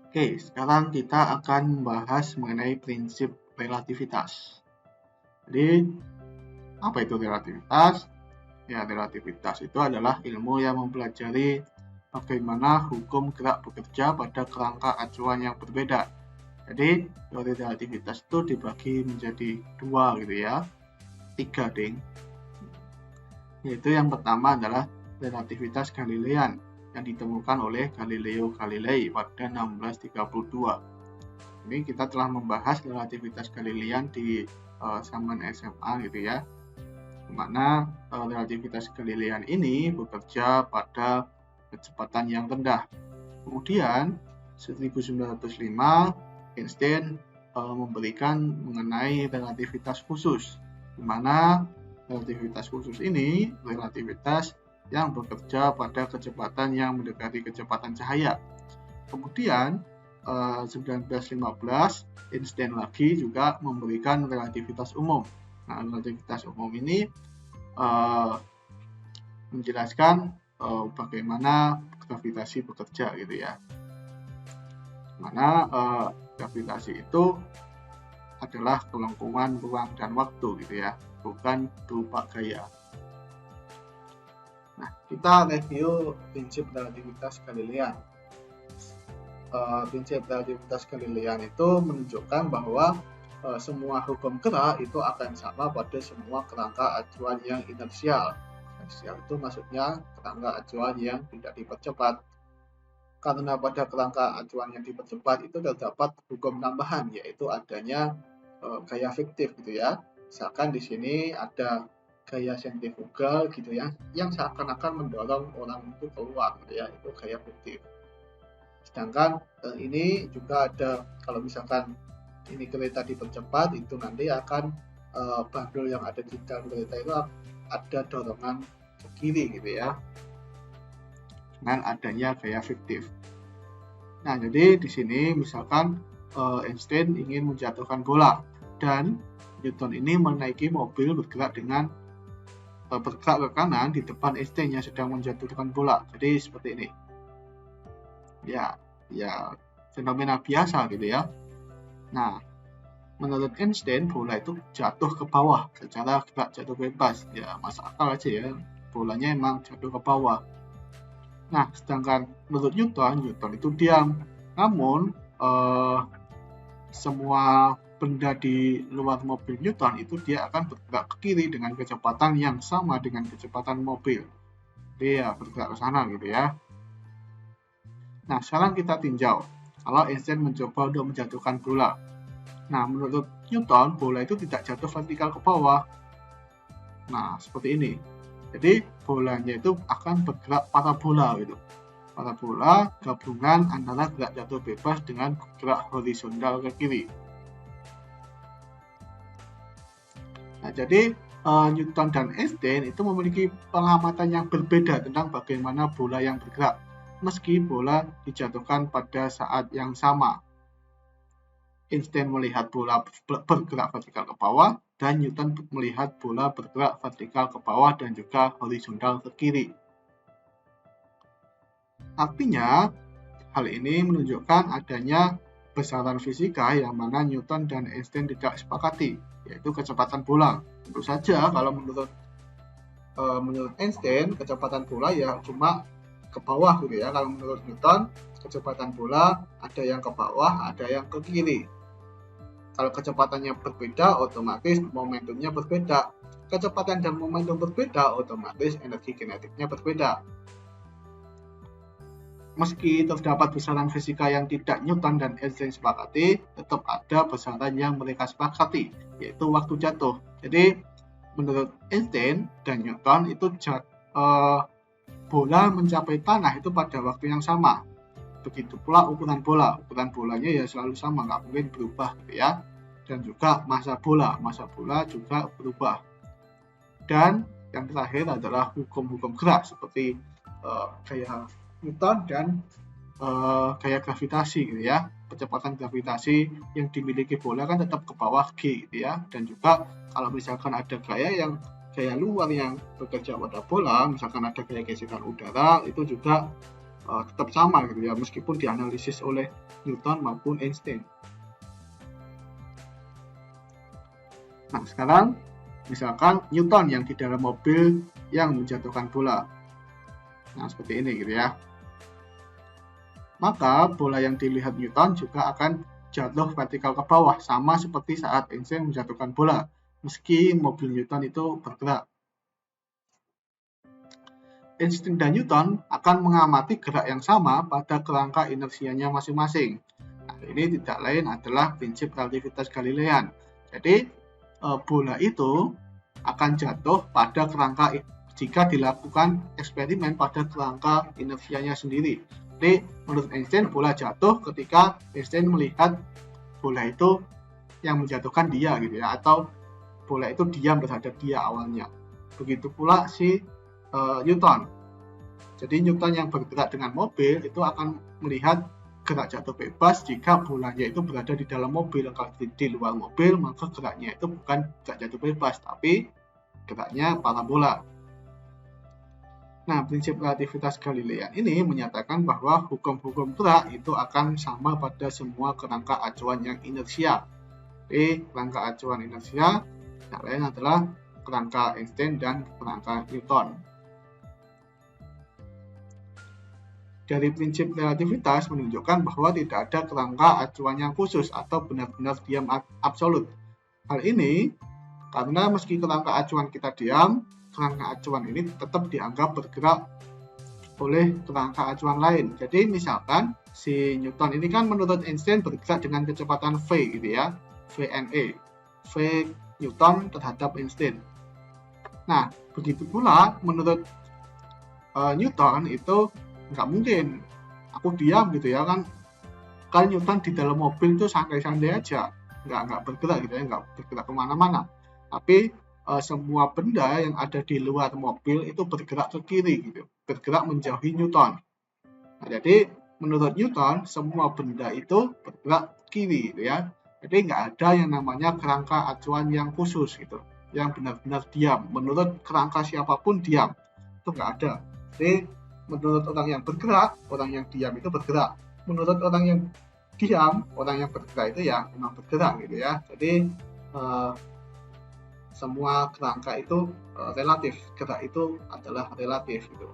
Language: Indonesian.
Oke, sekarang kita akan membahas mengenai prinsip relativitas. Jadi, apa itu relativitas? Ya, relativitas itu adalah ilmu yang mempelajari bagaimana hukum gerak bekerja pada kerangka acuan yang berbeda. Jadi, teori relativitas itu dibagi menjadi dua gitu ya, tiga ding. Yaitu yang pertama adalah relativitas Galilean yang ditemukan oleh Galileo Galilei pada 1632. Ini kita telah membahas relativitas Galilean di zaman SMA gitu ya, di mana relativitas Galilean ini bekerja pada kecepatan yang rendah. Kemudian 1905 Einstein memberikan mengenai relativitas khusus, di mana relativitas khusus ini relativitas yang bekerja pada kecepatan yang mendekati kecepatan cahaya. Kemudian 1915 Einstein lagi juga memberikan relativitas umum. Nah, relativitas umum ini menjelaskan bagaimana gravitasi bekerja gitu ya. Mana gravitasi itu adalah kelengkungan ruang dan waktu gitu ya, bukan berupa gaya. Nah, kita review prinsip relativitas Galilean. Prinsip relativitas Galilean itu menunjukkan bahwa semua hukum gerak itu akan sama pada semua kerangka acuan yang inersial. Inersial itu maksudnya kerangka acuan yang tidak dipercepat. Karena pada kerangka acuan yang dipercepat itu terdapat hukum tambahan, yaitu adanya gaya fiktif gitu ya. Misalkan di sini ada gaya sentrifugal gitu ya, yang seakan-akan mendorong orang itu keluar gitu ya, itu gaya fiktif. Sedangkan ini juga ada, kalau misalkan ini kereta dipercepat, itu nanti akan bandul yang ada di dalam kereta itu ada dorongan ke kiri gitu ya, dengan adanya gaya fiktif. Nah, jadi di sini misalkan Einstein ingin menjatuhkan bola dan Newton ini menaiki mobil bergerak dengan bergerak ke kanan di depan Einstein yang sedang menjatuhkan bola. Jadi seperti ini. Ya fenomena biasa gitu ya. Nah, menurut Einstein bola itu jatuh ke bawah secara gerak jatuh bebas. Ya masuk akal aja ya, bolanya emang jatuh ke bawah. Nah, sedangkan menurut Newton itu diam. Namun semua benda di luar mobil Newton itu dia akan bergerak ke kiri dengan kecepatan yang sama dengan kecepatan mobil. Dia bergerak ke sana gitu ya. Nah, sekarang kita tinjau. Kalau Einstein mencoba untuk menjatuhkan bola. Nah, menurut Newton, bola itu tidak jatuh vertikal ke bawah. Nah, seperti ini. Jadi, bolanya itu akan bergerak parabola gitu. Parabola gabungan antara gerak jatuh bebas dengan gerak horizontal ke kiri. Nah, jadi Newton dan Einstein itu memiliki pengamatan yang berbeda tentang bagaimana bola yang bergerak, meski bola dijatuhkan pada saat yang sama. Einstein melihat bola bergerak vertikal ke bawah, dan Newton melihat bola bergerak vertikal ke bawah dan juga horizontal ke kiri. Artinya, hal ini menunjukkan adanya besaran fisika yang mana Newton dan Einstein tidak sepakati, yaitu kecepatan bola. Tentu saja kalau menurut Einstein, kecepatan bola ya cuma ke bawah gitu ya. Kalau menurut Newton, kecepatan bola ada yang ke bawah, ada yang ke kiri. Kalau kecepatannya berbeda, otomatis momentumnya berbeda. Kecepatan dan momentum berbeda, otomatis energi kinetiknya berbeda. Meski terdapat besaran fisika yang tidak Newton dan Einstein sepakati, tetap ada besaran yang mereka sepakati, yaitu waktu jatuh. Jadi, menurut Einstein dan Newton itu bola mencapai tanah itu pada waktu yang sama. Begitu pula ukuran bola. Ukuran bolanya ya selalu sama, nggak mungkin berubah gitu ya. Dan juga massa bola juga berubah. Dan yang terakhir adalah hukum-hukum gerak seperti gaya Newton dan gaya gravitasi gitu ya. Kecepatan gravitasi yang dimiliki bola kan tetap ke bawah G gitu ya. Dan juga kalau misalkan ada gaya luar yang bekerja pada bola, misalkan ada gaya gesekan udara, itu juga tetap sama gitu ya, meskipun dianalisis oleh Newton maupun Einstein. Nah, sekarang misalkan Newton yang di dalam mobil yang menjatuhkan bola. Nah, seperti ini gitu ya. Maka bola yang dilihat Newton juga akan jatuh vertikal ke bawah, sama seperti saat Einstein menjatuhkan bola, meski mobil Newton itu bergerak. Einstein dan Newton akan mengamati gerak yang sama pada kerangka inersianya masing-masing. Nah, ini tidak lain adalah prinsip relativitas Galilean. Jadi, bola itu akan jatuh pada kerangka jika dilakukan eksperimen pada kerangka inersianya sendiri. Jadi menurut Einstein bola jatuh ketika Einstein melihat bola itu yang menjatuhkan dia gitu ya, atau bola itu diam terhadap dia awalnya. Begitu pula si Newton. Jadi Newton yang bergerak dengan mobil itu akan melihat gerak jatuh bebas jika bolanya itu berada di dalam mobil. Kalau di luar mobil, maka geraknya itu bukan gerak jatuh bebas, tapi geraknya parabola. Nah, prinsip relativitas Galilean ini menyatakan bahwa hukum-hukum gerak itu akan sama pada semua kerangka acuan yang inersia. Jadi, kerangka acuan inersia yang lain adalah kerangka Einstein dan kerangka Newton. Dari prinsip relativitas menunjukkan bahwa tidak ada kerangka acuan yang khusus atau benar-benar diam absolut. Hal ini karena meski kerangka acuan kita diam, kerangka acuan ini tetap dianggap bergerak oleh kerangka acuan lain. Jadi misalkan si Newton ini kan menurut Einstein bergerak dengan kecepatan v gitu ya, VNE, V Newton terhadap Einstein. Nah, begitu pula menurut Newton itu nggak mungkin aku diam gitu ya kan Newton di dalam mobil itu santai-santai aja, nggak bergerak gitu ya, nggak bergerak kemana-mana, tapi semua benda yang ada di luar mobil itu bergerak ke kiri gitu, bergerak menjauhi Newton. Nah, jadi menurut Newton semua benda itu bergerak kiri gitu ya, jadi nggak ada yang namanya kerangka acuan yang khusus gitu, yang benar-benar diam. Menurut kerangka siapapun diam, itu nggak ada. Jadi menurut orang yang bergerak, orang yang diam itu bergerak. Menurut orang yang diam, orang yang bergerak itu ya memang bergerak gitu ya. Jadi semua kerangka itu relatif, gerak itu adalah relatif gitu.